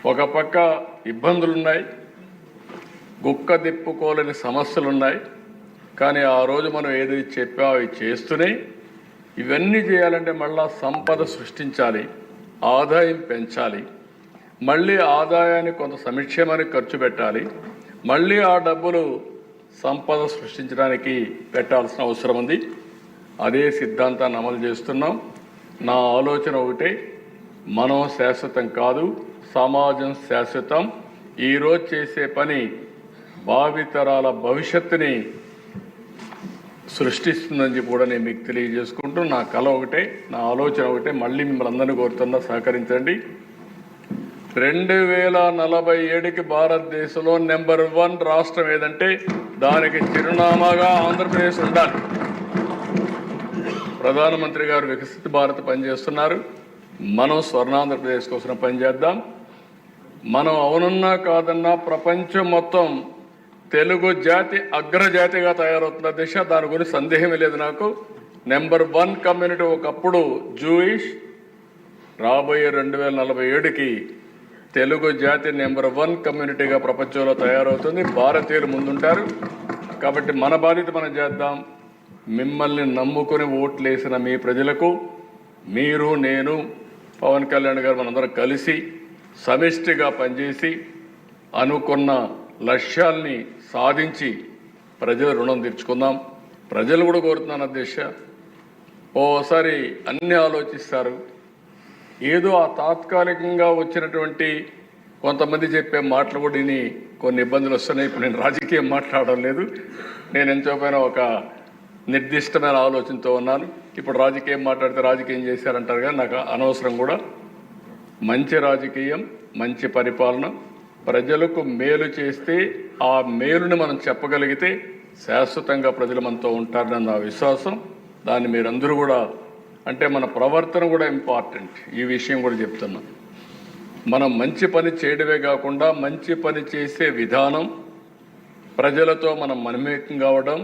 ఒక పక్క ఇబ్బందులున్నాయి, గుక్క దిప్పుకోలేని సమస్యలున్నాయి. కానీ ఆ రోజు మనం ఏది చెప్పామో అవి చేస్తూనే ఇవన్నీ చేయాలంటే మళ్ళా సంపద సృష్టించాలి, ఆదాయం పెంచాలి, మళ్ళీ ఆదాయాన్ని కొంత సంక్షేమానికి ఖర్చు పెట్టాలి, మళ్ళీ ఆ డబ్బులు సంపద సృష్టించడానికి పెట్టాల్సిన అవసరం ఉంది. అదే సిద్ధాంతాన్ని అమలు చేస్తున్నాం. నా ఆలోచన ఒకటే, మనం శాశ్వతం కాదు, సమాజం శాశ్వతం. ఈరోజు చేసే పని భావితరాల భవిష్యత్తుని సృష్టిస్తుందని చెప్పి కూడా నేను మీకు తెలియజేసుకుంటూ, నా కళ ఒకటే, నా ఆలోచన ఒకటే, మళ్ళీ మిమ్మల్ని అందరినీ కోరుతున్నా సహకరించండి. 2047కి భారతదేశంలో నెంబర్ 1 రాష్ట్రం ఏదంటే దానికి చిరునామాగా ఆంధ్రప్రదేశ్ ఉండాలి. ప్రధానమంత్రి గారు వికసిత భారత్ పనిచేస్తున్నారు. మనం స్వర్ణాంధ్రప్రదేశ్ కోసం పనిచేద్దాం. మనం అవునన్నా కాదన్నా ప్రపంచం మొత్తం తెలుగు జాతి అగ్రజాతిగా తయారవుతున్న దిశ, దాని గురించి సందేహమే లేదు నాకు. నెంబర్ 1 కమ్యూనిటీ ఒకప్పుడు జూయిష్, రాబోయే 2047కి తెలుగు జాతి నెంబర్ 1 కమ్యూనిటీగా ప్రపంచంలో తయారవుతుంది. భారతీయులు ముందుంటారు. కాబట్టి మన బాధ్యత మనం చేద్దాం. మిమ్మల్ని నమ్ముకుని ఓట్లేసిన మీ ప్రజలకు, మీరు, నేను, పవన్ కళ్యాణ్ గారు మనందరం కలిసి సమిష్టిగా పనిచేసి అనుకున్న లక్ష్యాల్ని సాధించి ప్రజల రుణం తీర్చుకుందాం. ప్రజలు కూడా కోరుతున్నాను అధ్యక్ష, ఓసారి అన్నీ ఆలోచిస్తారు. ఏదో ఆ తాత్కాలికంగా వచ్చినటువంటి కొంతమంది చెప్పే మాటలు కూడా విని కొన్ని ఇబ్బందులు వస్తున్నాయి. ఇప్పుడు నేను రాజకీయం మాట్లాడడం లేదు, నేను ఎంతోపైన ఒక నిర్దిష్టమైన ఆలోచనతో ఉన్నాను. ఇప్పుడు రాజకీయం మాట్లాడితే రాజకీయం చేశారంటారు, కానీ నాకు అనవసరం కూడా. మంచి రాజకీయం, మంచి పరిపాలన, ప్రజలకు మేలు చేస్తే ఆ మేలుని మనం చెప్పగలిగితే శాశ్వతంగా ప్రజలు మనతో ఉంటారని నా విశ్వాసం. దాన్ని మీరందరూ కూడా, అంటే మన ప్రవర్తన కూడా ఇంపార్టెంట్. ఈ విషయం కూడా చెప్తున్నాం. మనం మంచి పని చేయడమే కాకుండా మంచి పని చేసే విధానం, ప్రజలతో మనం మమేకం కావడం,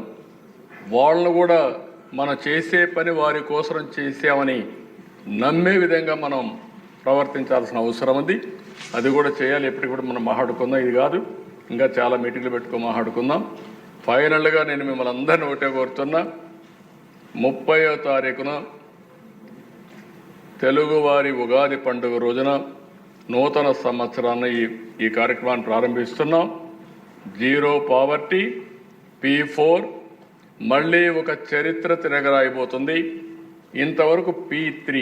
వాళ్ళను కూడా మనం చేసే పని వారి కోసం చేసామని నమ్మే విధంగా మనం ప్రవర్తించాల్సిన అవసరం ఉంది. అది కూడా చేయాలి. ఎప్పటికి కూడా మనం మాట్లాడుకుందాం. ఇది కాదు, ఇంకా చాలా మీటింగ్లు పెట్టుకొని మాట్లాడుకుందాం. ఫైనల్గా నేను మిమ్మల్ని అందరినీ ఒకటే కోరుతున్నా, 30వ తారీఖున తెలుగువారి ఉగాది పండుగ రోజున నూతన సంవత్సరాన్ని ఈ కార్యక్రమాన్ని ప్రారంభిస్తున్నాం. జీరో పావర్టీ, P4 మళ్ళీ ఒక చరిత్ర తిరగరాయిపోతుంది. ఇంతవరకు P3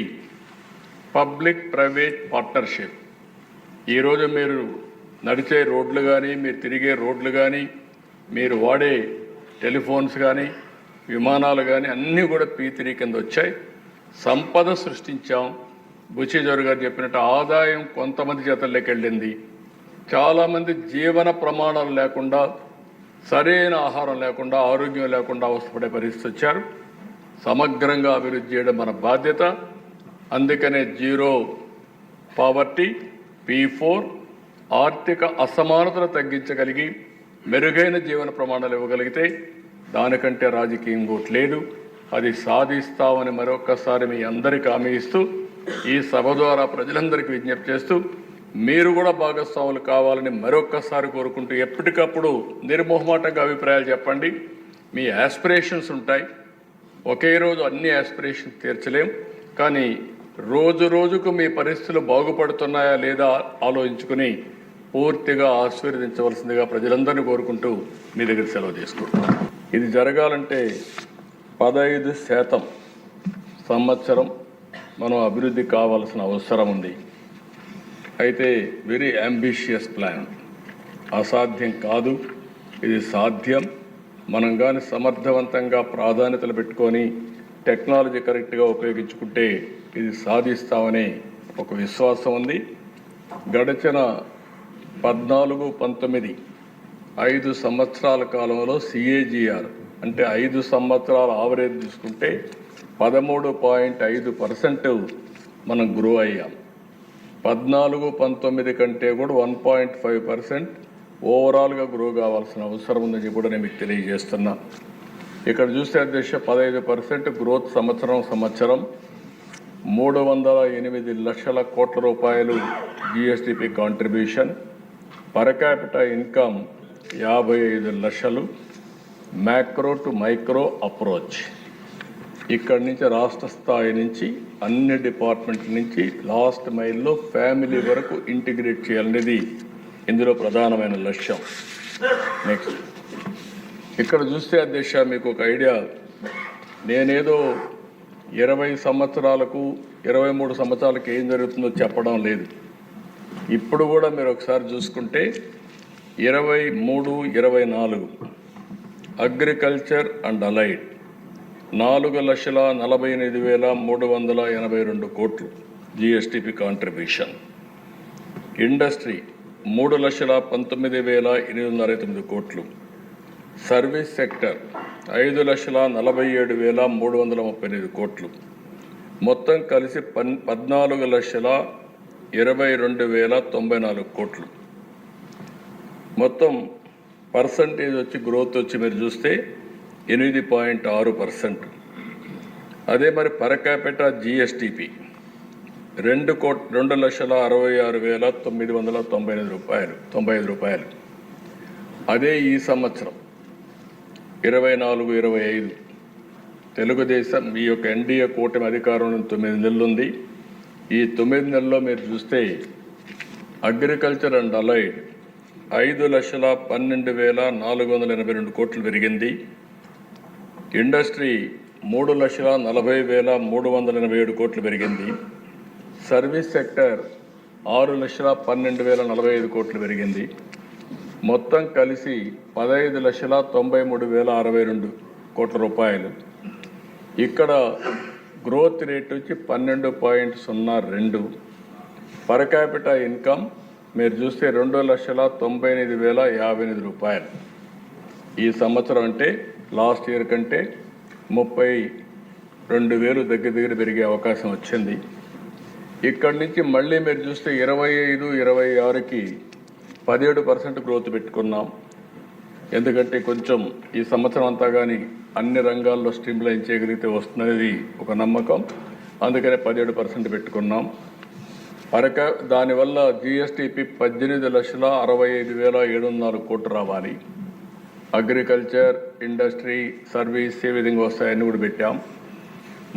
పబ్లిక్ ప్రైవేట్ పార్ట్నర్షిప్. ఈరోజు మీరు నడిచే రోడ్లు కానీ, మీరు తిరిగే రోడ్లు కానీ, మీరు వాడే టెలిఫోన్స్ కానీ, విమానాలు కానీ అన్నీ కూడా P3 కింద వచ్చాయి. సంపద సృష్టించాం. బుచ్చిజోరు గారు చెప్పినట్టు ఆదాయం కొంతమంది చేతల్లోకి వెళ్ళింది. చాలామంది జీవన ప్రమాణాలు లేకుండా, సరైన ఆహారం లేకుండా, ఆరోగ్యం లేకుండా అవస్థపడే పరిస్థితి వచ్చారు. సమగ్రంగా అభివృద్ధి చేయడం మన బాధ్యత. అందుకనే జీరో పావర్టీ, P4 ఆర్థిక అసమానతను తగ్గించగలిగి మెరుగైన జీవన ప్రమాణాలు ఇవ్వగలిగితే దానికంటే రాజకీయం ఇంకోటి లేదు. అది సాధిస్తామని మరొక్కసారి మీ అందరికీ హామీ ఇస్తూ, ఈ సభ ద్వారా ప్రజలందరికీ విజ్ఞప్తి చేస్తూ, మీరు కూడా భాగస్వాములు కావాలని మరొక్కసారి కోరుకుంటూ, ఎప్పటికప్పుడు నిర్మోహమాటంగా అభిప్రాయాలు చెప్పండి. మీ యాస్పిరేషన్స్ ఉంటాయి. ఒకే రోజు అన్ని యాస్పిరేషన్స్ తీర్చలేం. కానీ రోజు రోజుకు మీ పరిస్థితులు బాగుపడుతున్నాయా లేదా ఆలోచించుకుని పూర్తిగా ఆశీర్వదించవలసిందిగా ప్రజలందరినీ కోరుకుంటూ మీ దగ్గర సెలవు తీసుకుంటున్నాను. ఇది జరగాలంటే 15% సంవత్సరం మనం అభివృద్ధి కావాల్సిన అవసరం ఉంది. అయితే వెరీ అంబిషియస్ ప్లాన్, అసాధ్యం కాదు, ఇది సాధ్యం. మనం కానీ సమర్థవంతంగా ప్రాధాన్యతలు పెట్టుకొని టెక్నాలజీ కరెక్ట్గా ఉపయోగించుకుంటే ఇది సాధిస్తామనే ఒక విశ్వాసం ఉంది. గడిచిన 14-19 5 సంవత్సరాల కాలంలో CAGR అంటే 5 సంవత్సరాల ఆవరేజ్ తీసుకుంటే 13.5% మనం గ్రో అయ్యాం. 14-19 కంటే కూడా 1.5% ఓవరాల్గా గ్రో కావాల్సిన అవసరం ఉందని కూడా నేను మీకు తెలియజేస్తున్నా. ఇక్కడ చూస్తే అధ్యక్ష 15% గ్రోత్ సంవత్సరం 308 లక్షల కోట్ల రూపాయలు GSTP contribution. Per capital income 55 లక్షలు. Macro to micro approach. ఇక్కడి నుంచి రాష్ట్ర స్థాయి నుంచి అన్ని డిపార్ట్మెంట్ల నుంచి లాస్ట్ మైల్లో ఫ్యామిలీ వరకు ఇంటిగ్రేట్ చేయాలనేది ఇందులో ప్రధానమైన లక్ష్యం. నెక్స్ట్ ఇక్కడ చూస్తే అధ్యక్ష మీకు ఒక ఐడియా, నేనేదో 20 సంవత్సరాలకు 23 సంవత్సరాలకు ఏం జరుగుతుందో చెప్పడం లేదు. ఇప్పుడు కూడా మీరు ఒకసారి చూసుకుంటే 23-24 అగ్రికల్చర్ అండ్ అలైడ్ 4,48,382 కోట్లు జిఎస్టిపి కాంట్రిబ్యూషన్. ఇండస్ట్రీ 3,19,869 కోట్లు. సర్వీస్ సెక్టర్ 5,47,339 కోట్లు. మొత్తం కలిసి 14,22,094 కోట్లు. మొత్తం పర్సంటేజ్ వచ్చి గ్రోత్ వచ్చి మీరు చూస్తే 8.6%. అదే మరి పర్ క్యాపిటల్ జిఎస్టిపి 2,66,995 రూపాయలు. అదే ఈ సంవత్సరం 24-25 తెలుగుదేశం ఈ యొక్క ఎన్డీఏ కూటమి అధికారంలో 9 నెలలు ఉంది. ఈ 9 నెలల్లో మీరు చూస్తే అగ్రికల్చర్ అండ్ అలైడ్ 5,12,482 కోట్లు పెరిగింది. ఇండస్ట్రీ 3,40,387 కోట్లు పెరిగింది. సర్వీస్ సెక్టర్ 6,12,045 కోట్లు పెరిగింది. మొత్తం కలిసి 15,93,062 కోట్ల రూపాయలు. ఇక్కడ గ్రోత్ రేట్ వచ్చి 12.02. పర్ క్యాపిటల్ ఇన్కమ్ మీరు చూస్తే 2,98,058 రూపాయలు. ఈ సంవత్సరం అంటే లాస్ట్ ఇయర్ కంటే 32,000 దగ్గర పెరిగే అవకాశం వచ్చింది. ఇక్కడి నుంచి మళ్ళీ మీరు చూస్తే 25-26కి 17% గ్రోత్ పెట్టుకున్నాం. ఎందుకంటే కొంచెం ఈ సంవత్సరం అంతా కానీ అన్ని రంగాల్లో స్ట్రీమ్లైన్ చేయగలిగితే వస్తున్నది ఒక నమ్మకం. అందుకనే 17% పెట్టుకున్నాం. దానివల్ల జిఎస్టిపి 18,65,704 కోట్లు రావాలి. అగ్రికల్చర్, ఇండస్ట్రీ, సర్వీస్ ఏ విధంగా వస్తాయని కూడా పెట్టాం.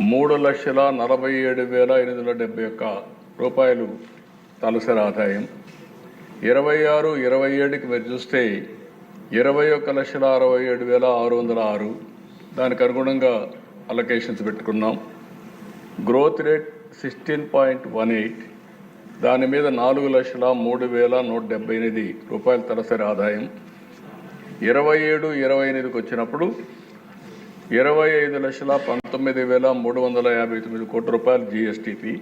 3,47,871 రూపాయలు తలసరి ఆదాయం. 26-27కి మీరు చూస్తే 21,67,606. దానికి అనుగుణంగా అలొకేషన్స్ పెట్టుకున్నాం. Growth rate 16.18. దాని మీద 4,03,178 రూపాయలు తలసరి ఆదాయం. 27-28కి వచ్చినప్పుడు 25,19,359 కోట్ల రూపాయలు జిఎస్టిపి.